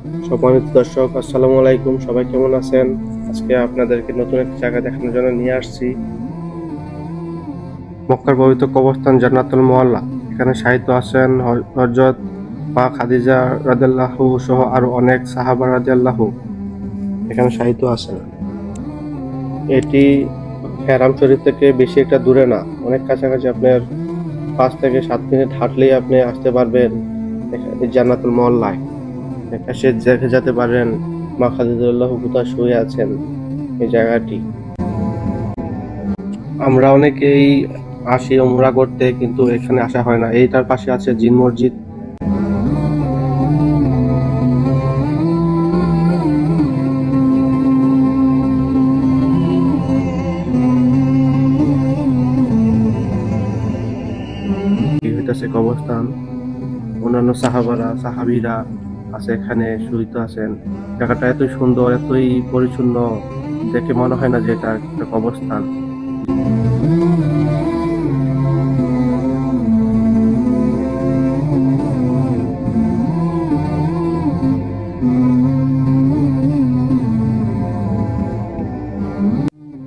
সম্মানিত দর্শক, আসসালামু আলাইকুম। সবাই কেমন আছেন? আজকে আপনাদেরকে নতুন একটা জায়গা দেখানোর জন্য নিয়ে আসছি। মক্কার পবিত্র কবরস্থান জান্নাতুল মুআল্লা। এখানে শায়িত আছেন হযরত মা খাদিজা রাদিয়াল্লাহু সহ আরো অনেক সাহাবা রাদিয়াল্লাহু এখানে শায়িত আছেন। এটি হেরাম শরীফ থেকে বেশি একটা দূরে না, অনেক কাছাকাছি। আপনার 5 থেকে 7 মিনিট হাঁটলেই আপনি আসতে পারবেন এখানে জান্নাতুল মুআল্লায়। এসে দেখে যেতে পারেন মা খাদিজা রাদিয়াল্লাহু কোথায় শুয়ে আছেন এই জায়গাটি। আমরা অনেকেই আসি উমরা করতে, কিন্তু এখানে আসা হয় না। এইটার পাশে আছে জিন মসজিদ। এই হইতাছে কবরস্থান। অন্যান্য সাহাবীরা আছে এখানে শুইতে আছেন। জায়গাটা এতই সুন্দর, এতই পরিচ্ছন্ন, দেখে মনে হয় না যে এটা একটা কবরস্থান।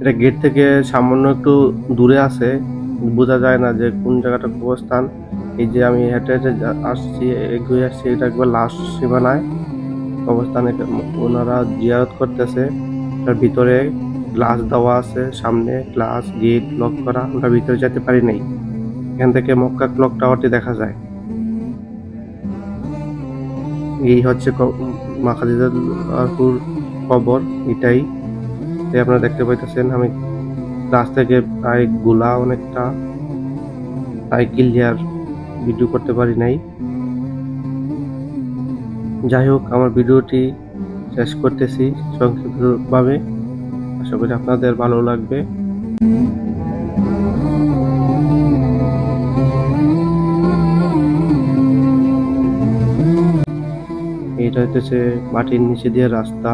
এটা গেট থেকে সামান্য একটু দূরে আছে, বোঝা যায় না যে কোন জায়গাটা কবরস্থান। এই যে আমি হেঁটে হেঁটে আসছি, এগিয়ে আসছি, এটা একবার লাস্ট সীমানায় কবরস্থানে ওনারা জিয়ারত করতেছে। তার ভিতরে গ্লাস দেওয়া আছে, সামনে গ্লাস গেট লক করা, আমরা ভিতরে যেতে পারি নাই। এখান থেকে মক্কা ক্লক টাওয়ারটি দেখা যায়। এই হচ্ছে মা খাদিজাতুর কবর। এটাই আপনারা দেখতে পাইতেছেন। আমি ক্লাস থেকে প্রায় গোলা অনেকটা, তাই ক্লিয়ার ভিডিও করতে পারি নাই। যাই হোক, আমার ভিডিওটি শেষ করতেছি সংক্ষিপ্তভাবে। আশা করি আপনাদের ভালো লাগবে। এটা হইতেছে মাটির নিচে দিয়ে রাস্তা,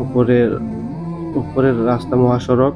উপরের উপরের রাস্তা মহাসড়ক।